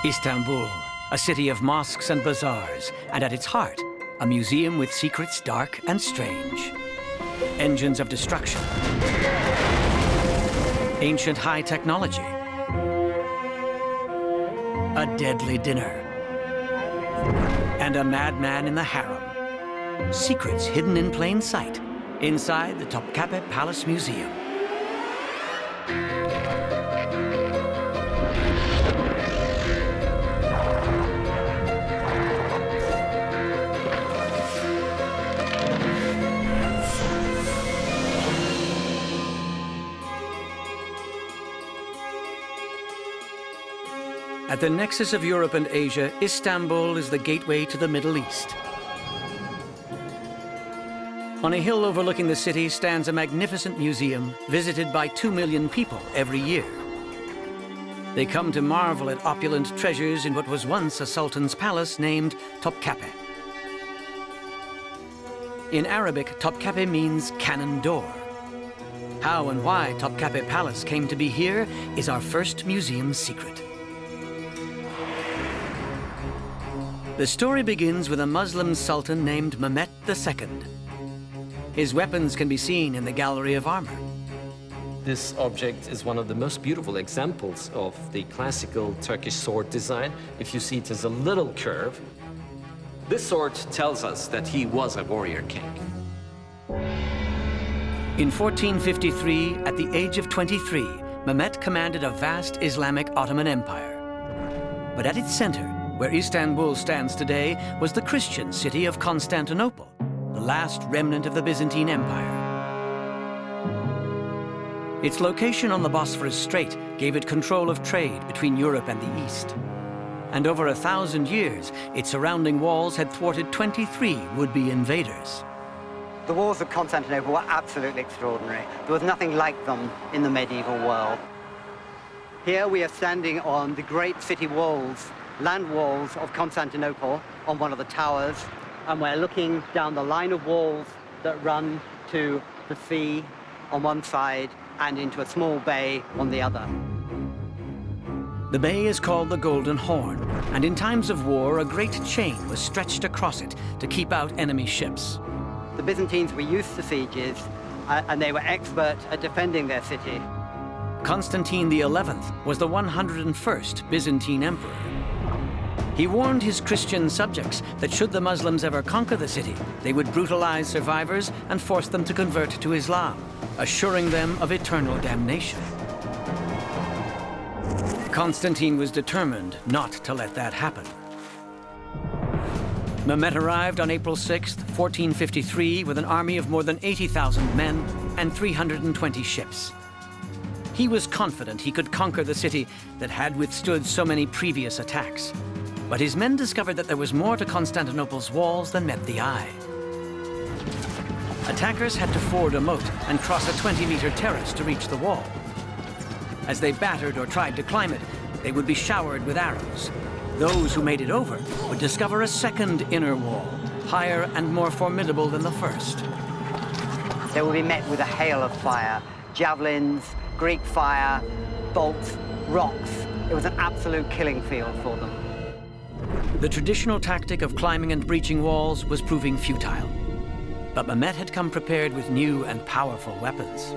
Istanbul, a city of mosques and bazaars, and at its heart, a museum with secrets dark and strange. Engines of destruction, ancient high technology, a deadly dinner, and a madman in the harem. Secrets hidden in plain sight inside the Topkapi Palace Museum. At the nexus of Europe and Asia, Istanbul is the gateway to the Middle East. On a hill overlooking the city stands a magnificent museum visited by 2 million people every year. They come to marvel at opulent treasures in what was once a sultan's palace named Topkapi. In Arabic, Topkapi means cannon door. How and why Topkapi Palace came to be here is our first museum secret. The story begins with a Muslim sultan named Mehmet II. His weapons can be seen in the Gallery of Armor. This object is one of the most beautiful examples of the classical Turkish sword design. If you see it as a little curve, this sword tells us that he was a warrior king. In 1453, at the age of 23, Mehmet commanded a vast Islamic Ottoman Empire. But at its center, where Istanbul stands today, was the Christian city of Constantinople, the last remnant of the Byzantine Empire. Its location on the Bosphorus Strait gave it control of trade between Europe and the East. And over 1,000 years, its surrounding walls had thwarted 23 would-be invaders. The walls of Constantinople were absolutely extraordinary. There was nothing like them in the medieval world. Here we are standing on the great city walls, land walls of Constantinople, on one of the towers, and we're looking down the line of walls that run to the sea on one side and into a small bay on the other. The bay is called the Golden Horn, and in times of war, a great chain was stretched across it to keep out enemy ships. The Byzantines were used to sieges, and they were expert at defending their city. Constantine XI was the 101st Byzantine emperor. He warned his Christian subjects that should the Muslims ever conquer the city, they would brutalize survivors and force them to convert to Islam, assuring them of eternal damnation. Constantine was determined not to let that happen. Mehmet arrived on April 6, 1453, with an army of more than 80,000 men and 320 ships. He was confident he could conquer the city that had withstood so many previous attacks. But his men discovered that there was more to Constantinople's walls than met the eye. Attackers had to ford a moat and cross a 20-meter terrace to reach the wall. As they battered or tried to climb it, they would be showered with arrows. Those who made it over would discover a second inner wall, higher and more formidable than the first. They would be met with a hail of fire, javelins, Greek fire, bolts, rocks. It was an absolute killing field for them. The traditional tactic of climbing and breaching walls was proving futile. But Mehmet had come prepared with new and powerful weapons.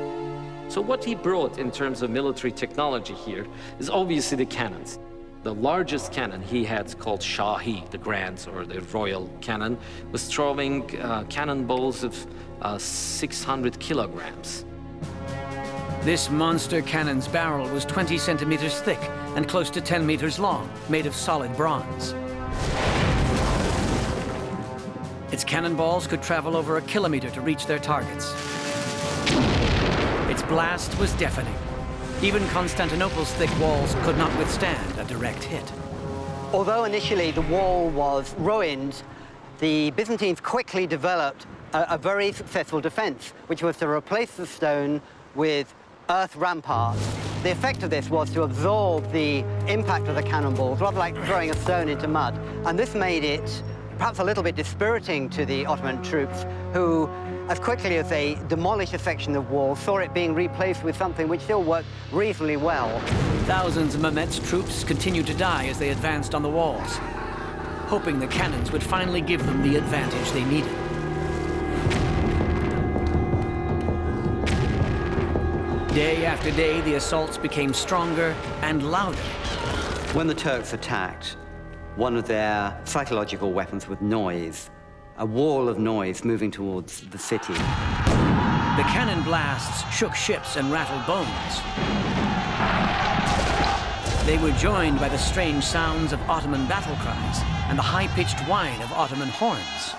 So what he brought in terms of military technology here is obviously the cannons. The largest cannon he had, called Shahi, the grand or the royal cannon, was throwing cannonballs of 600 kilograms. This monster cannon's barrel was 20 centimeters thick and close to 10 meters long, made of solid bronze. Its cannonballs could travel over 1 kilometer to reach their targets. Its blast was deafening. Even Constantinople's thick walls could not withstand a direct hit. Although initially the wall was ruined, the Byzantines quickly developed a very successful defense, which was to replace the stone with earth ramparts. The effect of this was to absorb the impact of the cannonballs, rather like throwing a stone into mud. And this made it perhaps a little bit dispiriting to the Ottoman troops, who, as quickly as they demolished a section of wall, saw it being replaced with something which still worked reasonably well. Thousands of Mehmet's troops continued to die as they advanced on the walls, hoping the cannons would finally give them the advantage they needed. Day after day, the assaults became stronger and louder. When the Turks attacked, one of their psychological weapons was noise, a wall of noise moving towards the city. The cannon blasts shook ships and rattled bones. They were joined by the strange sounds of Ottoman battle cries and the high-pitched whine of Ottoman horns.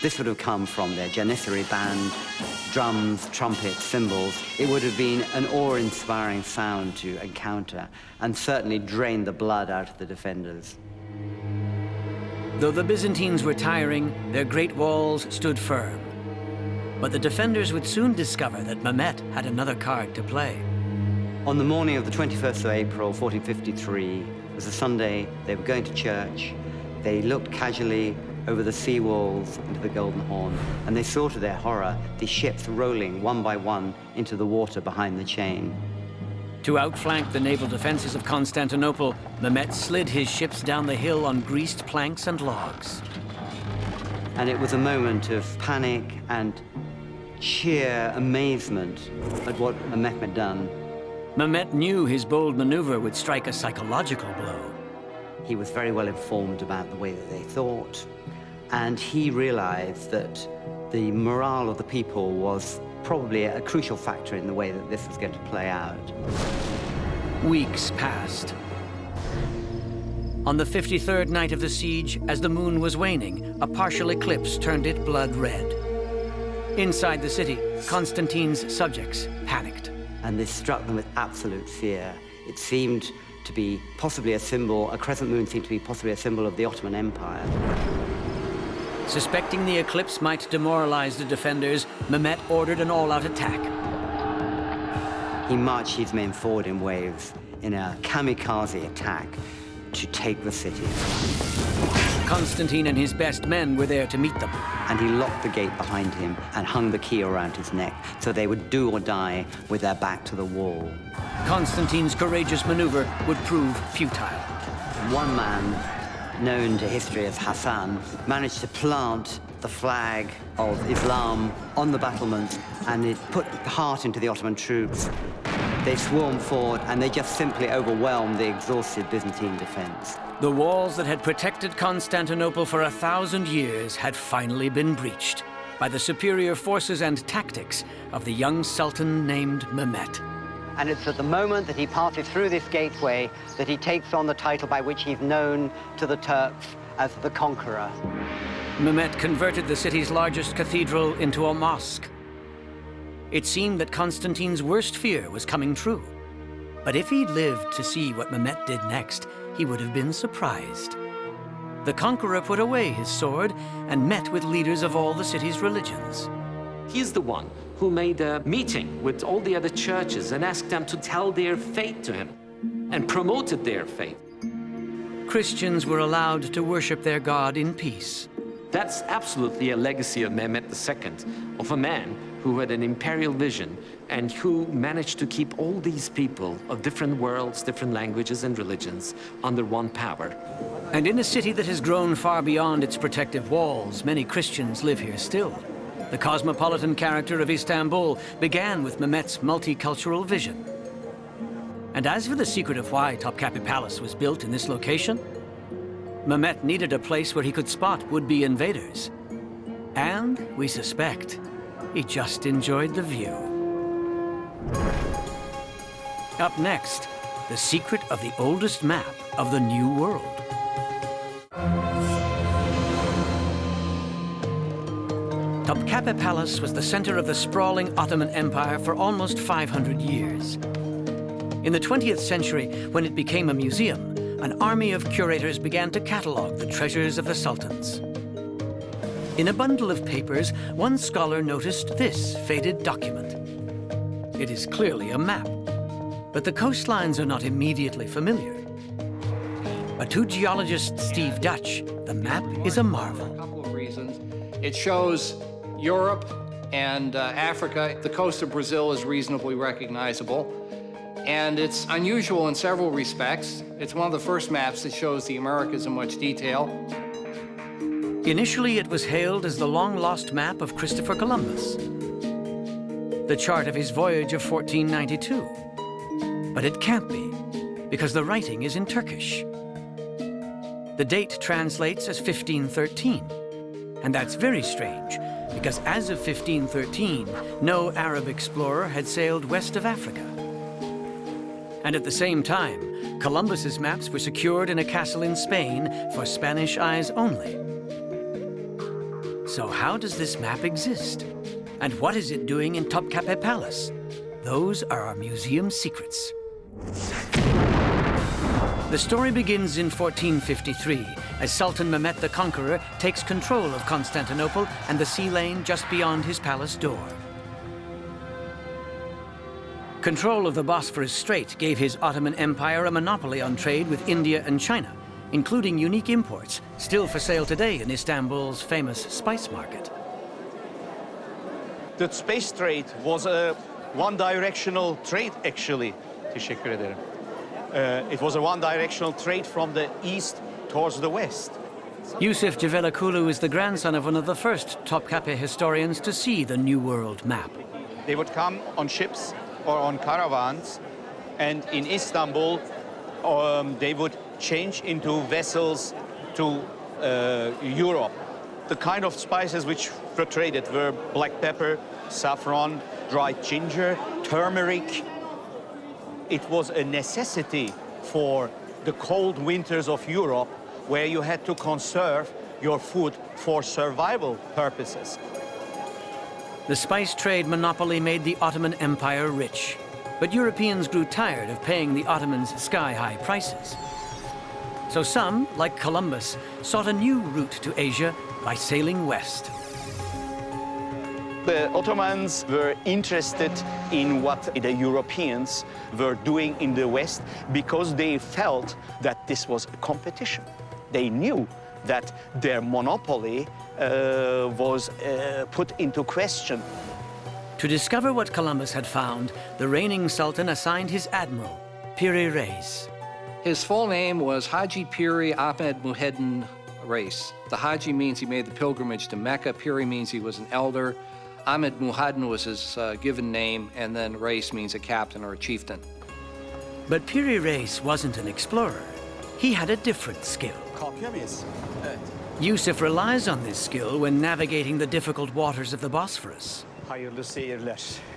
This would have come from their Janissary band, drums, trumpets, cymbals. It would have been an awe-inspiring sound to encounter and certainly drained the blood out of the defenders. Though the Byzantines were tiring, their great walls stood firm. But the defenders would soon discover that Mehmet had another card to play. On the morning of the 21st of April, 1453, it was a Sunday. They were going to church. They looked casually over the sea walls into the Golden Horn, and they saw to their horror the ships rolling one by one into the water behind the chain. To outflank the naval defenses of Constantinople, Mehmet slid his ships down the hill on greased planks and logs. And it was a moment of panic and sheer amazement at what Mehmet had done. Mehmet knew his bold maneuver would strike a psychological blow. He was very well informed about the way that they thought, and he realized that the morale of the people was probably a crucial factor in the way that this was going to play out. Weeks passed. On the 53rd night of the siege, as the moon was waning, a partial eclipse turned it blood red. Inside the city, Constantine's subjects panicked. And this struck them with absolute fear. It seemed to be possibly a symbol, a crescent moon seemed to be possibly a symbol of the Ottoman Empire. Suspecting the eclipse might demoralize the defenders, Mehmet ordered an all-out attack. He marched his men forward in waves in a kamikaze attack to take the city. Constantine and his best men were there to meet them. And he locked the gate behind him and hung the key around his neck so they would do or die with their back to the wall. Constantine's courageous maneuver would prove futile. One man, known to history as Hassan, managed to plant the flag of Islam on the battlements, and it put heart into the Ottoman troops. They swarmed forward, and they just simply overwhelmed the exhausted Byzantine defense. The walls that had protected Constantinople for 1,000 years had finally been breached by the superior forces and tactics of the young sultan named Mehmet. And it's at the moment that he passes through this gateway that he takes on the title by which he's known to the Turks as the Conqueror. Mehmet converted the city's largest cathedral into a mosque. It seemed that Constantine's worst fear was coming true. But if he'd lived to see what Mehmet did next, he would have been surprised. The conqueror put away his sword and met with leaders of all the city's religions. He's the one who made a meeting with all the other churches and asked them to tell their faith to him and promoted their faith. Christians were allowed to worship their God in peace. That's absolutely a legacy of Mehmet II, of a man who had an imperial vision and who managed to keep all these people of different worlds, different languages and religions under one power. And in a city that has grown far beyond its protective walls, many Christians live here still. The cosmopolitan character of Istanbul began with Mehmet's multicultural vision. And as for the secret of why Topkapi Palace was built in this location, Mehmet needed a place where he could spot would-be invaders. And, we suspect, he just enjoyed the view. Up next, the secret of the oldest map of the New World. Topkapi Palace was the center of the sprawling Ottoman Empire for almost 500 years. In the 20th century, when it became a museum, an army of curators began to catalog the treasures of the sultans. In a bundle of papers, one scholar noticed this faded document. It is clearly a map, but the coastlines are not immediately familiar. But to geologist Steve Dutch, the map is a marvel. For a couple of reasons. It shows Europe and Africa. The coast of Brazil is reasonably recognizable. And it's unusual in several respects. It's one of the first maps that shows the Americas in much detail. Initially, it was hailed as the long-lost map of Christopher Columbus, the chart of his voyage of 1492. But it can't be, because the writing is in Turkish. The date translates as 1513, and that's very strange, because as of 1513, no Arab explorer had sailed west of Africa. And at the same time, Columbus's maps were secured in a castle in Spain for Spanish eyes only. So how does this map exist? And what is it doing in Topkapi Palace? Those are our museum secrets. The story begins in 1453, as Sultan Mehmet the Conqueror takes control of Constantinople and the sea lane just beyond his palace door. Control of the Bosphorus Strait gave his Ottoman Empire a monopoly on trade with India and China, including unique imports, still for sale today in Istanbul's famous spice market. The space trade was a one-directional trade, actually. Teşekkür ederim. It was a one-directional trade from the east towards the west. Yusuf Civelekulu is the grandson of one of the first Topkapi historians to see the New World map. They would come on ships or on caravans, and in Istanbul, they would change into vessels to Europe. The kind of spices which were traded were black pepper, saffron, dried ginger, turmeric. It was a necessity for the cold winters of Europe, where you had to conserve your food for survival purposes. The spice trade monopoly made the Ottoman Empire rich, but Europeans grew tired of paying the Ottomans sky-high prices. So some, like Columbus, sought a new route to Asia by sailing west. The Ottomans were interested in what the Europeans were doing in the West because they felt that this was a competition. They knew that their monopoly was put into question. To discover what Columbus had found, the reigning sultan assigned his admiral, Piri Reis. His full name was Haji Piri Ahmed Muhyiddin Reis. The Haji means he made the pilgrimage to Mecca. Piri means he was an elder. Ahmed Muhyiddin was his given name, and then Reis means a captain or a chieftain. But Piri Reis wasn't an explorer. He had a different skill. Yusuf relies on this skill when navigating the difficult waters of the Bosphorus.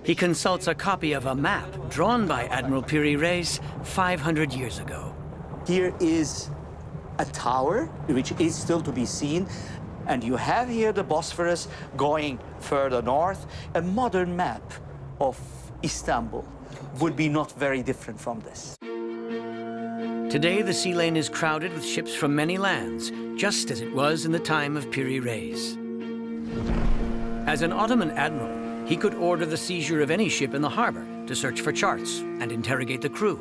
He consults a copy of a map drawn by Admiral Piri Reis 500 years ago. Here is a tower, which is still to be seen, and you have here the Bosphorus going further north. A modern map of Istanbul would be not very different from this. Today, the sea lane is crowded with ships from many lands, just as it was in the time of Piri Reis. As an Ottoman admiral, he could order the seizure of any ship in the harbor to search for charts and interrogate the crew.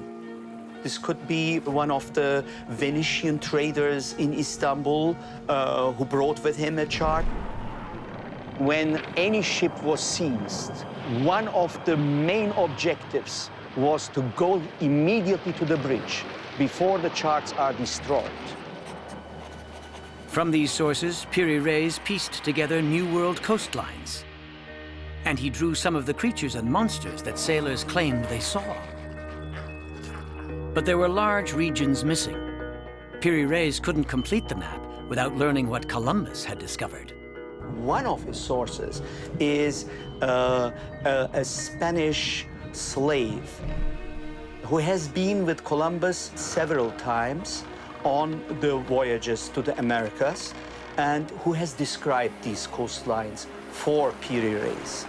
This could be one of the Venetian traders in Istanbul who brought with him a chart. When any ship was seized, one of the main objectives was to go immediately to the bridge before the charts are destroyed. From these sources, Piri Reis pieced together New World coastlines. And he drew some of the creatures and monsters that sailors claimed they saw. But there were large regions missing. Piri Reis couldn't complete the map without learning what Columbus had discovered. One of his sources is a Spanish slave who has been with Columbus several times on the voyages to the Americas and who has described these coastlines for Piri Reis.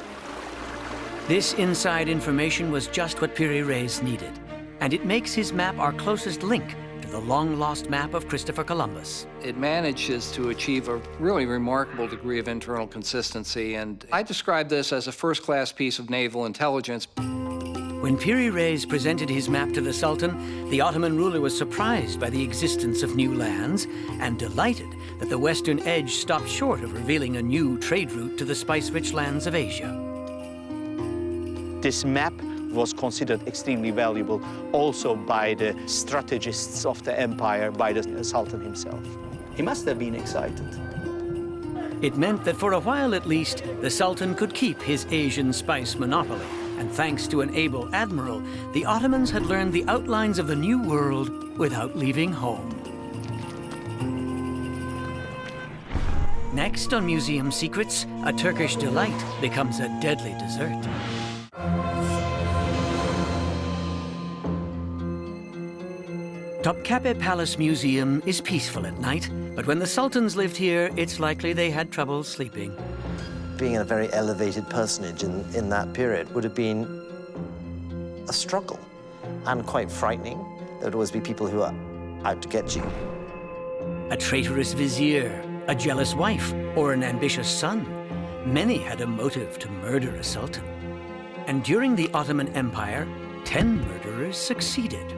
This inside information was just what Piri Reis needed, and it makes his map our closest link to the long-lost map of Christopher Columbus. It manages to achieve a really remarkable degree of internal consistency, and I describe this as a first-class piece of naval intelligence. When Piri Reis presented his map to the Sultan, the Ottoman ruler was surprised by the existence of new lands and delighted that the western edge stopped short of revealing a new trade route to the spice-rich lands of Asia. This map was considered extremely valuable also by the strategists of the empire, by the Sultan himself. He must have been excited. It meant that for a while at least, the Sultan could keep his Asian spice monopoly. And thanks to an able admiral, the Ottomans had learned the outlines of the new world without leaving home. Next on Museum Secrets, a Turkish delight becomes a deadly dessert. Topkapi Palace Museum is peaceful at night, but when the Sultans lived here, it's likely they had trouble sleeping. Being a very elevated personage in that period would have been a struggle and quite frightening. There would always be people who are out to get you. A traitorous vizier, a jealous wife, or an ambitious son. Many had a motive to murder a sultan. And during the Ottoman Empire, 10 murderers succeeded.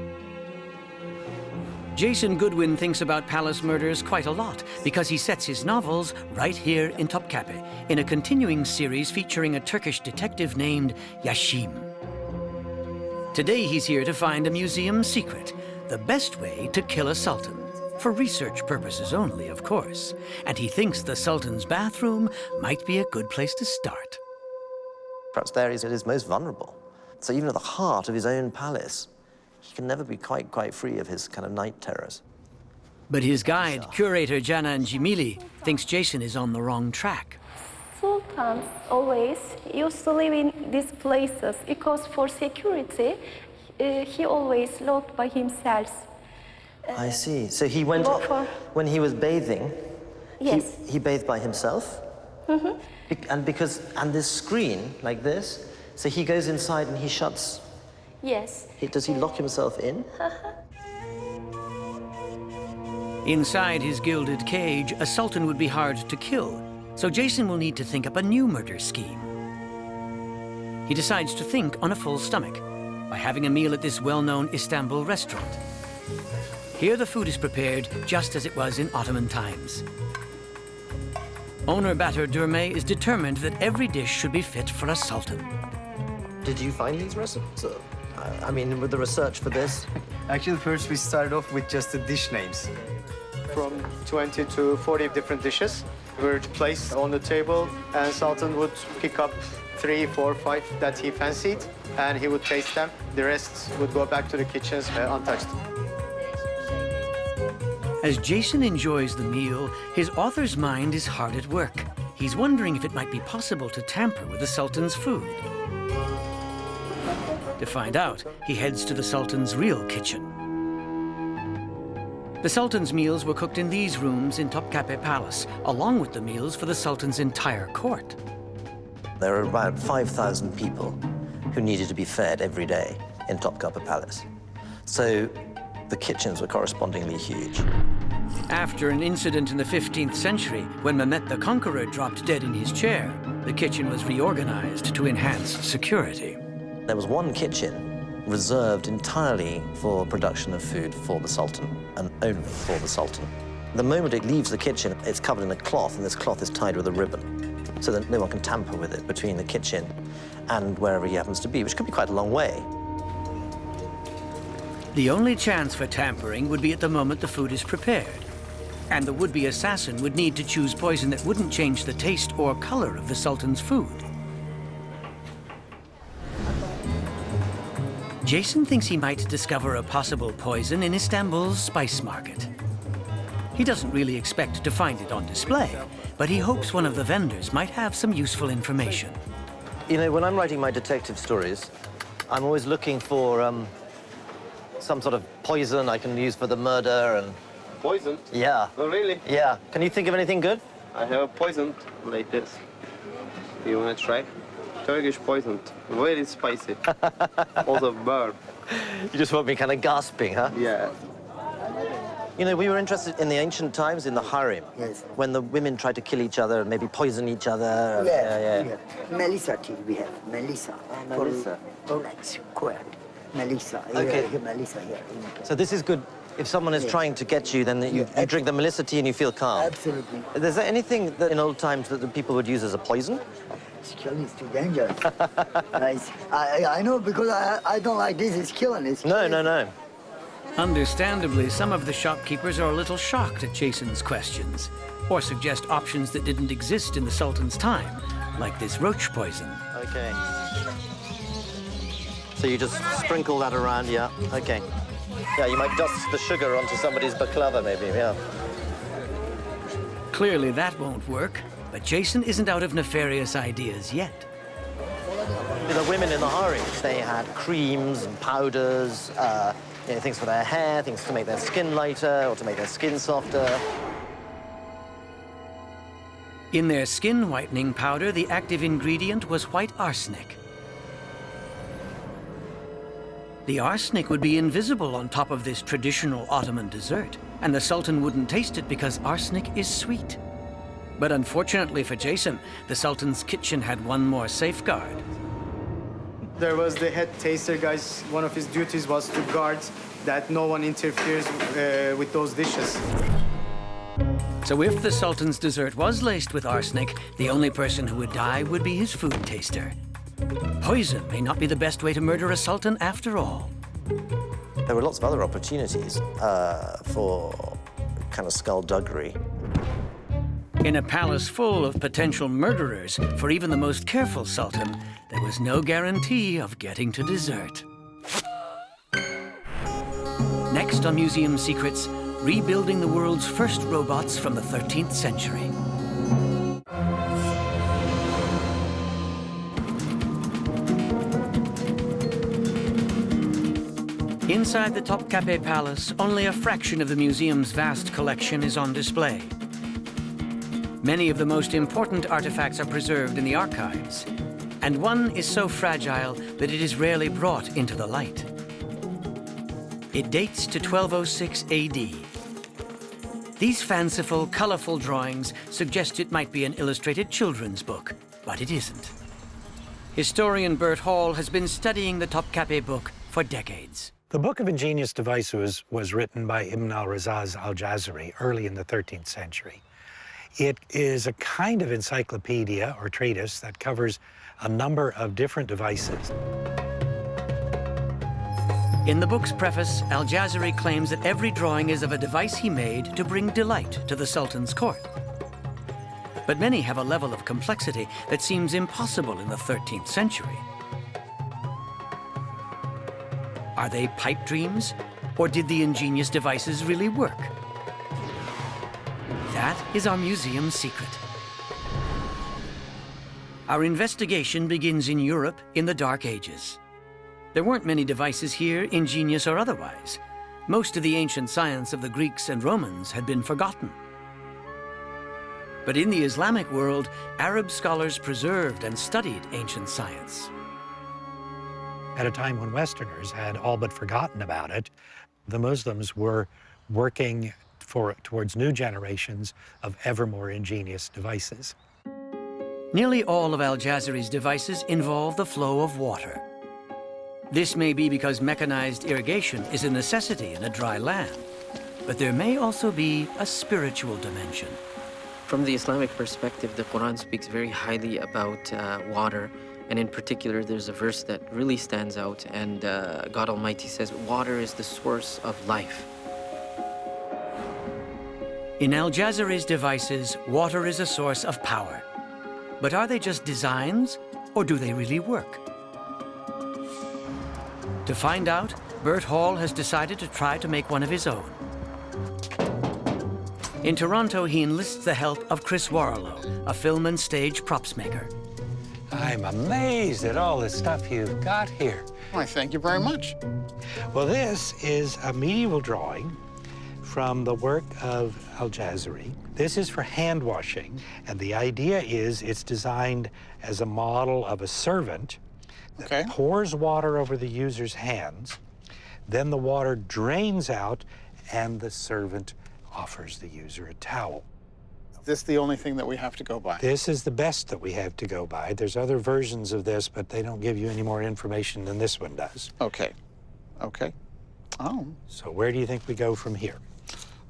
Jason Goodwin thinks about palace murders quite a lot because he sets his novels right here in Topkapi, in a continuing series featuring a Turkish detective named Yashim. Today he's here to find a museum secret, the best way to kill a sultan. For research purposes only, of course. And he thinks the sultan's bathroom might be a good place to start. Perhaps there he's at his most vulnerable. So even at the heart of his own palace, he can never be quite free of his kind of night terrors. But his guide, curator Canan Cimili, thinks Jason is on the wrong track. Sultans always used to live in these places because for security, he always looked by himself. I see. So he went, when he was bathing, yes, he bathed by himself? Mm-hmm. And this screen, like this, so he goes inside and he shuts. Yes. Does he lock himself in? Inside his gilded cage, a sultan would be hard to kill, so Jason will need to think up a new murder scheme. He decides to think on a full stomach by having a meal at this well-known Istanbul restaurant. Here the food is prepared just as it was in Ottoman times. Owner Batur Durme is determined that every dish should be fit for a sultan. Did you find these recipes? I mean, with the research for this? Actually, first we started off with just the dish names. From 20 to 40 different dishes were placed on the table, and Sultan would pick up 3, 4, 5 that he fancied, and he would taste them. The rest would go back to the kitchens untouched. As Jason enjoys the meal, his author's mind is hard at work. He's wondering if it might be possible to tamper with the Sultan's food. To find out, he heads to the Sultan's real kitchen. The Sultan's meals were cooked in these rooms in Topkapi Palace, along with the meals for the Sultan's entire court. There are about 5,000 people who needed to be fed every day in Topkapi Palace. So the kitchens were correspondingly huge. After an incident in the 15th century, when Mehmet the Conqueror dropped dead in his chair, the kitchen was reorganized to enhance security. There was one kitchen reserved entirely for production of food for the Sultan, and only for the Sultan. The moment it leaves the kitchen, it's covered in a cloth, and this cloth is tied with a ribbon, so that no one can tamper with it between the kitchen and wherever he happens to be, which could be quite a long way. The only chance for tampering would be at the moment the food is prepared, and the would-be assassin would need to choose poison that wouldn't change the taste or color of the Sultan's food. Jason thinks he might discover a possible poison in Istanbul's spice market. He doesn't really expect to find it on display, but he hopes one of the vendors might have some useful information. You know, when I'm writing my detective stories, I'm always looking for some sort of poison I can use for the murder and... Poison? Yeah. Oh, really? Yeah. Can you think of anything good? I have a poison like this. You want to try? Turkish poison. Very spicy. Also burn. You just want me kind of gasping, huh? Yeah. You know, we were interested in the ancient times in the harem. Yes. When the women tried to kill each other and maybe poison each other. Yeah. Melissa tea we have. Melissa. Melissa. Oh, that's correct. Melissa. Okay. Melissa here. So this is good. If someone is trying to get you, then you drink the Melissa tea and you feel calm. Absolutely. Is there anything that in old times that the people would use as a poison? It's killing. It's too dangerous. I know because I don't like this. It's killing. It's killing. No. Understandably, some of the shopkeepers are a little shocked at Jason's questions, or suggest options that didn't exist in the Sultan's time, like this roach poison. Okay. So you just sprinkle that around, yeah. Okay. Yeah, you might dust the sugar onto somebody's baklava, maybe, yeah. Clearly that won't work, but Jason isn't out of nefarious ideas yet. The women in the harems, they had creams and powders, things for their hair, things to make their skin lighter or to make their skin softer. In their skin whitening powder, the active ingredient was white arsenic. The arsenic would be invisible on top of this traditional Ottoman dessert, and the Sultan wouldn't taste it because arsenic is sweet. But unfortunately for Jason, the Sultan's kitchen had one more safeguard. There was the head taster, guys. One of his duties was to guard that no one interferes with those dishes. So if the Sultan's dessert was laced with arsenic, the only person who would die would be his food taster. Poison may not be the best way to murder a Sultan after all. There were lots of other opportunities for kind of skullduggery. In a palace full of potential murderers, for even the most careful Sultan, there was no guarantee of getting to dessert. Next on Museum Secrets, rebuilding the world's first robots from the 13th century. Inside the Topkapi Palace, only a fraction of the museum's vast collection is on display. Many of the most important artifacts are preserved in the archives, and one is so fragile that it is rarely brought into the light. It dates to 1206 AD. These fanciful, colorful drawings suggest it might be an illustrated children's book, but it isn't. Historian Bert Hall has been studying the Topkapi book for decades. The Book of Ingenious Devices was written by Ibn al-Razaz al-Jazari early in the 13th century. It is a kind of encyclopedia or treatise that covers a number of different devices. In the book's preface, al-Jazari claims that every drawing is of a device he made to bring delight to the Sultan's court. But many have a level of complexity that seems impossible in the 13th century. Are they pipe dreams, or did the ingenious devices really work? That is our museum secret. Our investigation begins in Europe in the Dark Ages. There weren't many devices here, ingenious or otherwise. Most of the ancient science of the Greeks and Romans had been forgotten. But in the Islamic world, Arab scholars preserved and studied ancient science. At a time when Westerners had all but forgotten about it, the Muslims were working towards new generations of ever more ingenious devices. Nearly all of al-Jazari's devices involve the flow of water. This may be because mechanized irrigation is a necessity in a dry land, but there may also be a spiritual dimension. From the Islamic perspective, the Quran speaks very highly about water, and in particular, there's a verse that really stands out, and God Almighty says, water is the source of life. In al-Jazari's devices, water is a source of power. But are they just designs, or do they really work? To find out, Bert Hall has decided to try to make one of his own. In Toronto, he enlists the help of Chris Warlow, a film and stage props maker. I'm amazed at all the stuff you've got here. Why, thank you very much. Well, this is a medieval drawing from the work of al-Jazari. This is for hand washing, and the idea is it's designed as a model of a servant that pours water over the user's hands, then the water drains out, and the servant offers the user a towel. this the only thing that we have to go by? This is the best that we have to go by. There's other versions of this, but they don't give you any more information than this one does. Okay. Okay. Oh. So where do you think we go from here?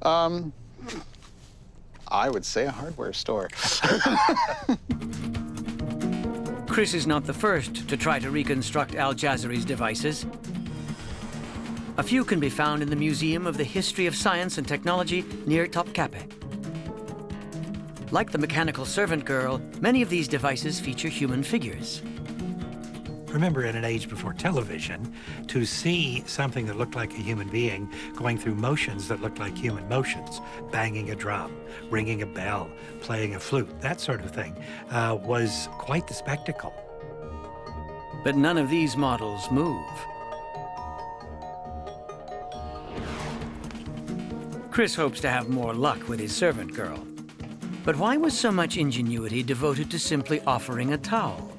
I would say a hardware store. Chris is not the first to try to reconstruct Al-Jazari's devices. A few can be found in the Museum of the History of Science and Technology near Topkapi. Like the mechanical servant girl, many of these devices feature human figures. Remember, in an age before television, to see something that looked like a human being going through motions that looked like human motions, banging a drum, ringing a bell, playing a flute, that sort of thing, was quite the spectacle. But none of these models move. Chris hopes to have more luck with his servant girl. But why was so much ingenuity devoted to simply offering a towel?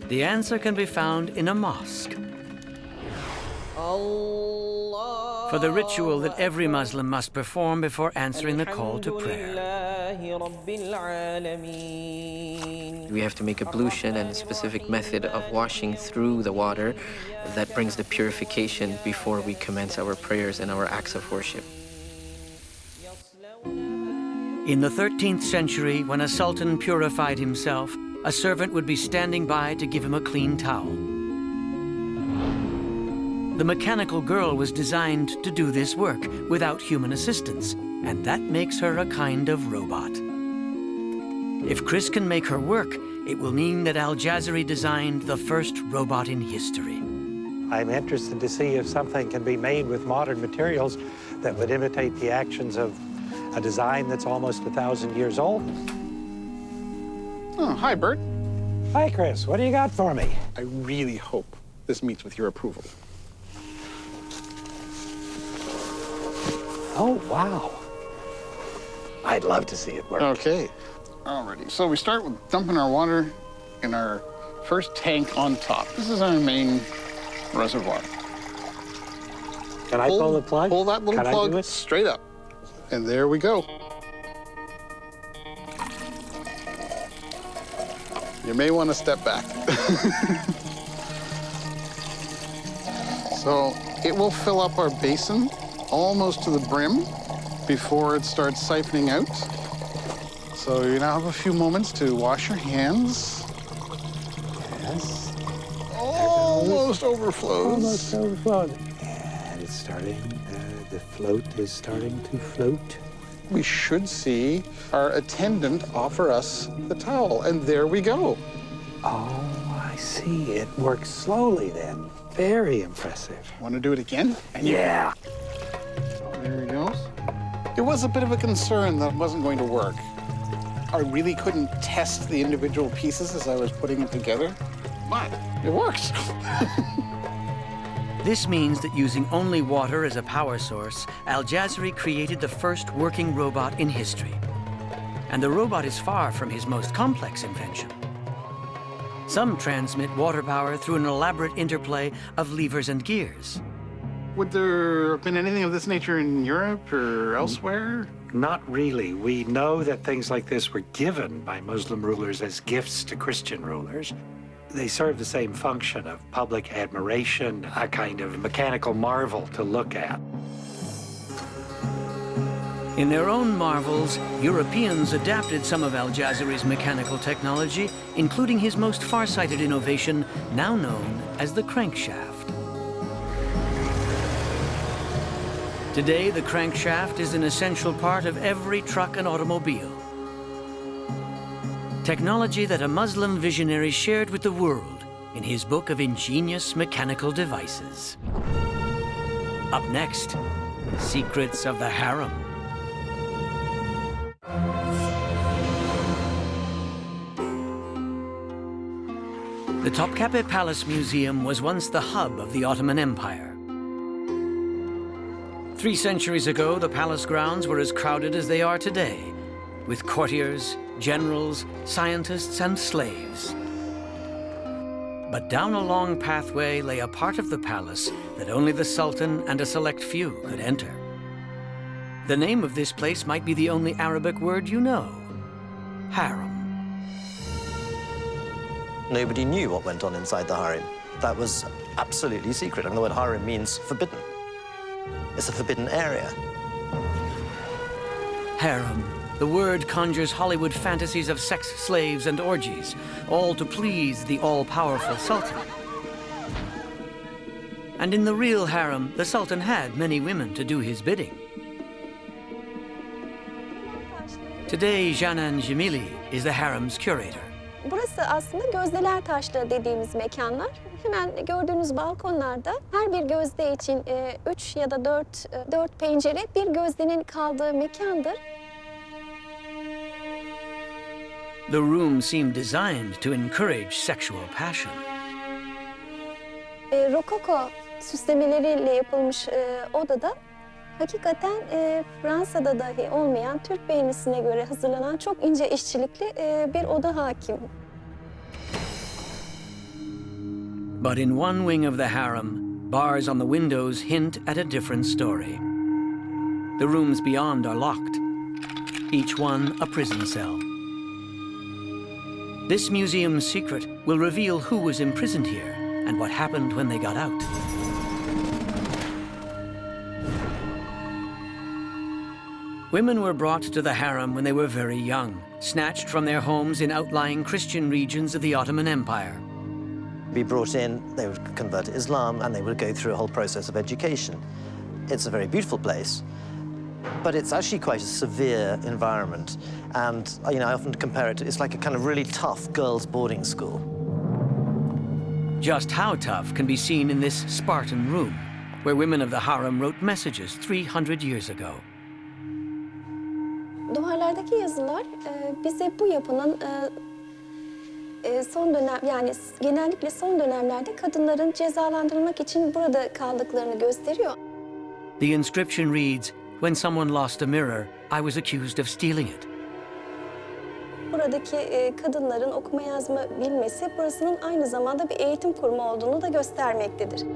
The answer can be found in a mosque. For the ritual that every Muslim must perform before answering the call to prayer. We have to make ablution and a specific method of washing through the water that brings the purification before we commence our prayers and our acts of worship. In the 13th century, when a sultan purified himself, a servant would be standing by to give him a clean towel. The mechanical girl was designed to do this work without human assistance, and that makes her a kind of robot. If Chris can make her work, it will mean that Al-Jazari designed the first robot in history. I'm interested to see if something can be made with modern materials that would imitate the actions of a design that's almost 1,000 years old. Oh, hi, Bert. Hi, Chris. What do you got for me? I really hope this meets with your approval. Oh, wow. I'd love to see it work. Okay. Alrighty. So we start with dumping our water in our first tank on top. This is our main reservoir. Can I pull the plug? Pull that little plug straight up. And there we go. You may want to step back. So it will fill up our basin almost to the brim before it starts siphoning out. So you now have a few moments to wash your hands. Yes. Almost overflows. Almost overflowed. And it's starting, the float is starting to float. We should see our attendant offer us the towel, and there we go. Oh, I see. It works slowly then. Very impressive. Want to do it again? Yeah. There he goes. It was a bit of a concern that it wasn't going to work. I really couldn't test the individual pieces as I was putting it together, but it works. This means that using only water as a power source, Al-Jazari created the first working robot in history. And the robot is far from his most complex invention. Some transmit water power through an elaborate interplay of levers and gears. Would there have been anything of this nature in Europe or elsewhere? Not really. We know that things like this were given by Muslim rulers as gifts to Christian rulers. They serve the same function of public admiration, a kind of mechanical marvel to look at. In their own marvels, Europeans adapted some of Al-Jazari's mechanical technology, including his most far-sighted innovation, now known as the crankshaft. Today, the crankshaft is an essential part of every truck and automobile. Technology that a Muslim visionary shared with the world in his book of ingenious mechanical devices. Up next, Secrets of the Harem. The Topkapi Palace Museum was once the hub of the Ottoman Empire. 3 centuries ago, the palace grounds were as crowded as they are today, with courtiers, generals, scientists, and slaves. But down a long pathway lay a part of the palace that only the Sultan and a select few could enter. The name of this place might be the only Arabic word you know. Harem. Nobody knew what went on inside the harem. That was absolutely secret. I mean, the word harem means forbidden. It's a forbidden area. Harem. The word conjures Hollywood fantasies of sex slaves and orgies, all to please the all-powerful Sultan. And in the real harem, the Sultan had many women to do his bidding. Today, Janan Jamili is the harem's curator. Burası aslında gözdeler taşları dediğimiz mekanlar. Hemen gördüğünüz balkonlarda her bir gözde için 3 ya da 4 pencere bir gözdenin kaldığı mekandır. The room seemed designed to encourage sexual passion. Rokoko süslemeleriyle yapılmış odada hakikaten Fransa'da dahi olmayan Türk beğenisine göre hazırlanan çok ince işçilikli bir oda hakim. But in one wing of the harem, bars on the windows hint at a different story. The rooms beyond are locked, each one a prison cell. This museum's secret will reveal who was imprisoned here and what happened when they got out. Women were brought to the harem when they were very young, snatched from their homes in outlying Christian regions of the Ottoman Empire. Be brought in, they would convert to Islam, and they would go through a whole process of education. It's a very beautiful place, but it's actually quite a severe environment. And, you know, I often compare it to, it's like a kind of really tough girls' boarding school. Just how tough can be seen in this Spartan room, where women of the harem wrote messages 300 years ago. Duvarlardaki yazılar bize bu yapının son dönem, yani genellikle son dönemlerde kadınların cezalandırılmak için burada kaldıklarını gösteriyor. The inscription reads, "When someone lost a mirror, I was accused of stealing it." Buradaki kadınların okuma yazma bilmesi burasının aynı zamanda bir eğitim kurumu olduğunu da göstermektedir.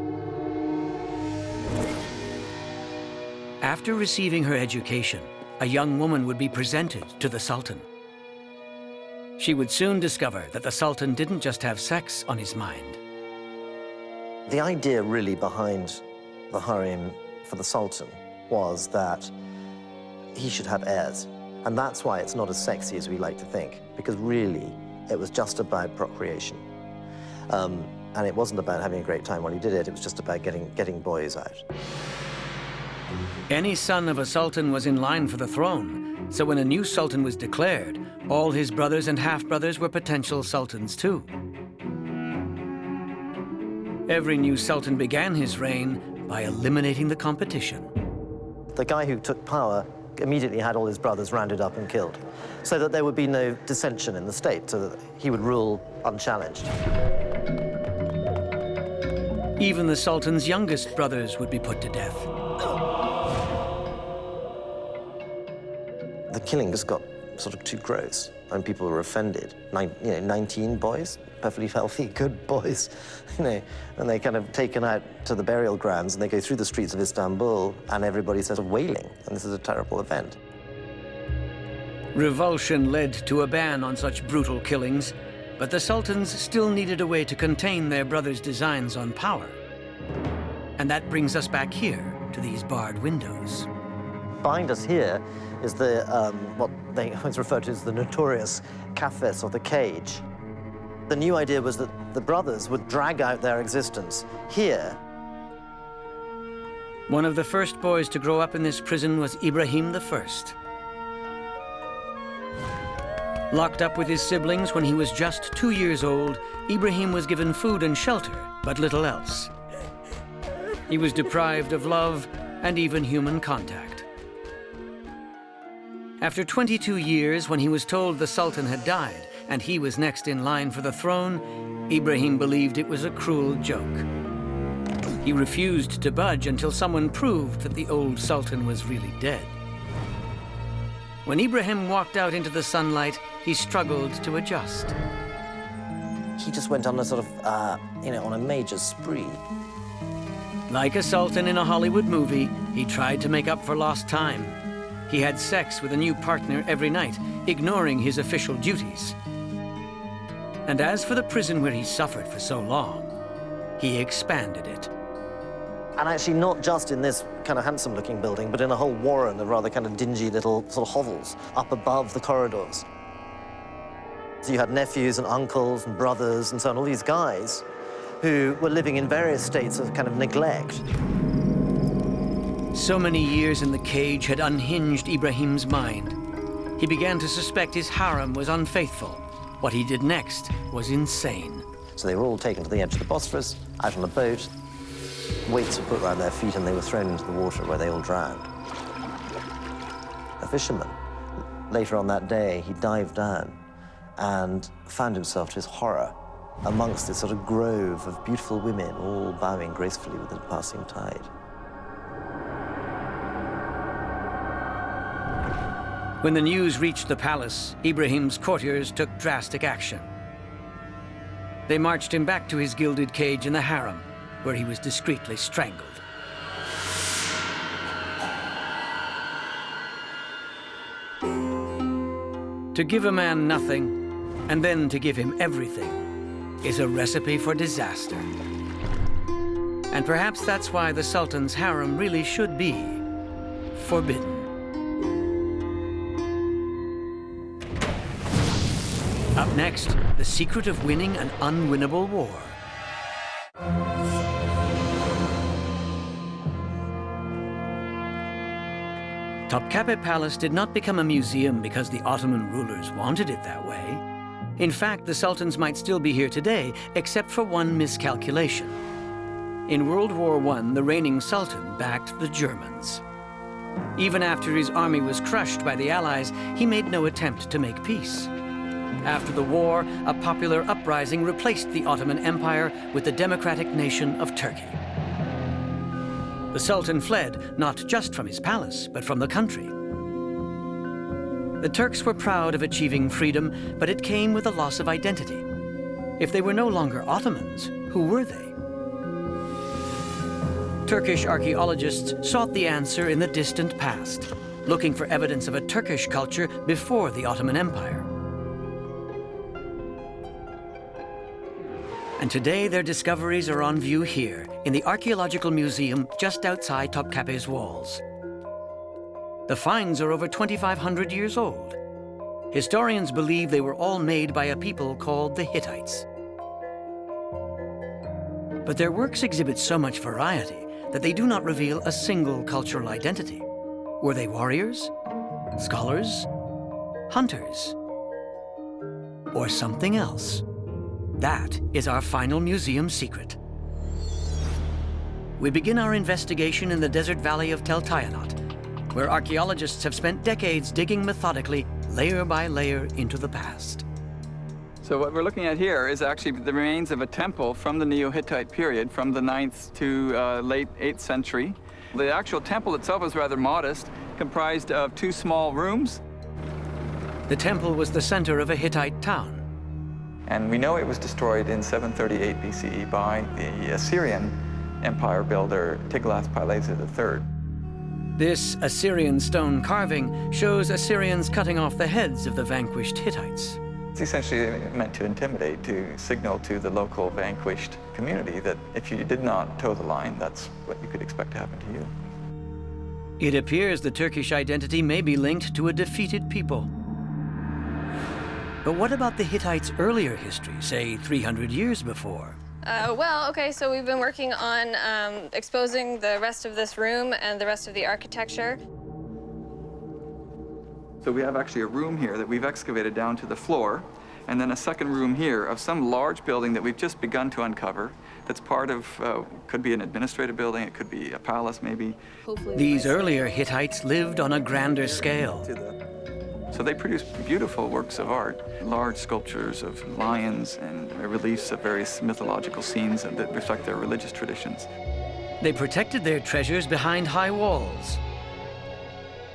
After receiving her education, a young woman would be presented to the Sultan. She would soon discover that the Sultan didn't just have sex on his mind. The idea really behind the harem for the Sultan was that he should have heirs. And that's why it's not as sexy as we like to think, because really it was just about procreation. And it wasn't about having a great time while he did it, it was just about getting boys out. Any son of a sultan was in line for the throne, so when a new sultan was declared, all his brothers and half-brothers were potential sultans too. Every new sultan began his reign by eliminating the competition. The guy who took power immediately had all his brothers rounded up and killed, so that there would be no dissension in the state, so that he would rule unchallenged. Even the sultan's youngest brothers would be put to death. The killing just got sort of too gross, and people were offended. 19 boys, perfectly healthy, good boys, and they kind of taken out to the burial grounds, and they go through the streets of Istanbul, and everybody says wailing, and this is a terrible event. Revulsion led to a ban on such brutal killings, but the sultans still needed a way to contain their brothers' designs on power. And that brings us back here to these barred windows. Behind us here is what they always refer to as the notorious kafes, or the cage. The new idea was that the brothers would drag out their existence here. One of the first boys to grow up in this prison was Ibrahim I. Locked up with his siblings when he was just 2 years old, Ibrahim was given food and shelter, but little else. He was deprived of love and even human contact. After 22 years, when he was told the Sultan had died and he was next in line for the throne, Ibrahim believed it was a cruel joke. He refused to budge until someone proved that the old Sultan was really dead. When Ibrahim walked out into the sunlight, he struggled to adjust. He just went on a sort of, on a major spree. Like a sultan in a Hollywood movie, he tried to make up for lost time. He had sex with a new partner every night, ignoring his official duties. And as for the prison where he suffered for so long, he expanded it. And actually not just in this kind of handsome-looking building, but in a whole warren of rather kind of dingy little sort of hovels up above the corridors. So you had nephews and uncles and brothers and so on, all these guys who were living in various states of kind of neglect. So many years in the cage had unhinged Ibrahim's mind. He began to suspect his harem was unfaithful. What he did next was insane. So they were all taken to the edge of the Bosphorus, out on a boat. Weights were put around their feet and they were thrown into the water where they all drowned. A fisherman, later on that day, he dived down and found himself, to his horror, amongst this sort of grove of beautiful women, all bowing gracefully with the passing tide. When the news reached the palace, Ibrahim's courtiers took drastic action. They marched him back to his gilded cage in the harem, where he was discreetly strangled. To give a man nothing, and then to give him everything, is a recipe for disaster. And perhaps that's why the Sultan's harem really should be forbidden. Up next, the secret of winning an unwinnable war. Topkapi Palace did not become a museum because the Ottoman rulers wanted it that way. In fact, the sultans might still be here today, except for one miscalculation. In World War I, the reigning sultan backed the Germans. Even after his army was crushed by the Allies, he made no attempt to make peace. After the war, a popular uprising replaced the Ottoman Empire with the democratic nation of Turkey. The Sultan fled, not just from his palace, but from the country. The Turks were proud of achieving freedom, but it came with a loss of identity. If they were no longer Ottomans, who were they? Turkish archaeologists sought the answer in the distant past, looking for evidence of a Turkish culture before the Ottoman Empire. And today, their discoveries are on view here, in the Archaeological Museum just outside Topkapi's walls. The finds are over 2,500 years old. Historians believe they were all made by a people called the Hittites. But their works exhibit so much variety that they do not reveal a single cultural identity. Were they warriors, scholars, hunters, or something else? That is our final museum secret. We begin our investigation in the desert valley of Tel Tayanot, where archaeologists have spent decades digging methodically, layer by layer, into the past. So what we're looking at here is actually the remains of a temple from the Neo-Hittite period, from the 9th to late 8th century. The actual temple itself was rather modest, comprised of 2 small rooms. The temple was the center of a Hittite town. And we know it was destroyed in 738 BCE by the Assyrian empire builder Tiglath-Pileser III. This Assyrian stone carving shows Assyrians cutting off the heads of the vanquished Hittites. It's essentially meant to intimidate, to signal to the local vanquished community that if you did not toe the line, that's what you could expect to happen to you. It appears the Turkish identity may be linked to a defeated people. But what about the Hittites' earlier history, say 300 years before? Okay, so we've been working on exposing the rest of this room and the rest of the architecture. So we have actually a room here that we've excavated down to the floor, and then a second room here of some large building that we've just begun to uncover that's part of, could be an administrative building, it could be a palace maybe. These earlier Hittites lived on a grander scale. So they produced beautiful works of art, large sculptures of lions and reliefs of various mythological scenes that reflect their religious traditions. They protected their treasures behind high walls.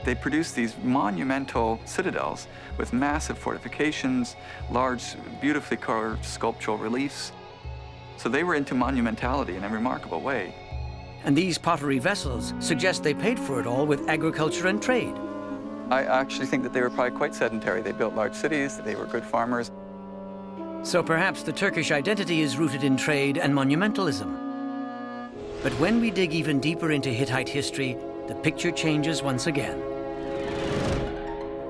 They produced these monumental citadels with massive fortifications, large, beautifully carved sculptural reliefs. So they were into monumentality in a remarkable way. And these pottery vessels suggest they paid for it all with agriculture and trade. I actually think that they were probably quite sedentary. They built large cities, they were good farmers. So perhaps the Turkish identity is rooted in trade and monumentalism. But when we dig even deeper into Hittite history, the picture changes once again.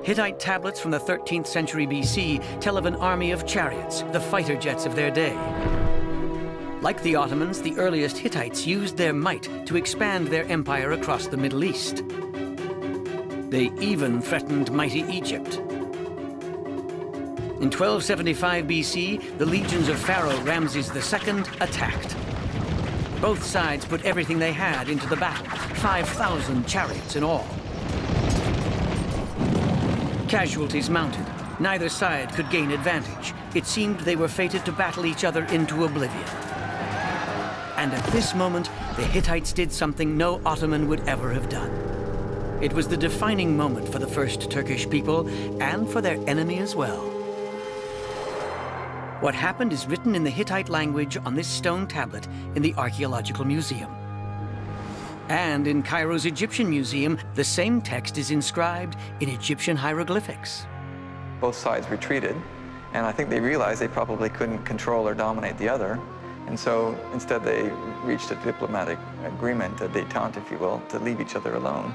Hittite tablets from the 13th century BC tell of an army of chariots, the fighter jets of their day. Like the Ottomans, the earliest Hittites used their might to expand their empire across the Middle East. They even threatened mighty Egypt. In 1275 BC, the legions of Pharaoh Ramses II attacked. Both sides put everything they had into the battle, 5,000 chariots in all. Casualties mounted. Neither side could gain advantage. It seemed they were fated to battle each other into oblivion. And at this moment, the Hittites did something no Ottoman would ever have done. It was the defining moment for the first Turkish people and for their enemy as well. What happened is written in the Hittite language on this stone tablet in the Archaeological Museum. And in Cairo's Egyptian Museum, the same text is inscribed in Egyptian hieroglyphics. Both sides retreated, and I think they realized they probably couldn't control or dominate the other. And so instead they reached a diplomatic agreement, a détente, if you will, to leave each other alone.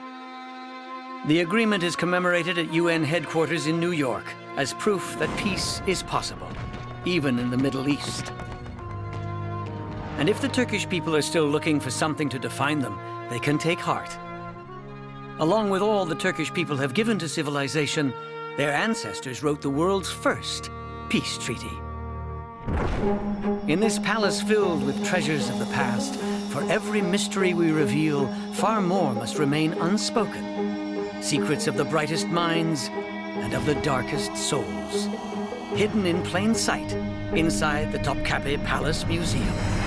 The agreement is commemorated at UN headquarters in New York as proof that peace is possible, even in the Middle East. And if the Turkish people are still looking for something to define them, they can take heart. Along with all the Turkish people have given to civilization, their ancestors wrote the world's first peace treaty. In this palace filled with treasures of the past, for every mystery we reveal, far more must remain unspoken. Secrets of the brightest minds and of the darkest souls. Hidden in plain sight inside the Topkapi Palace Museum.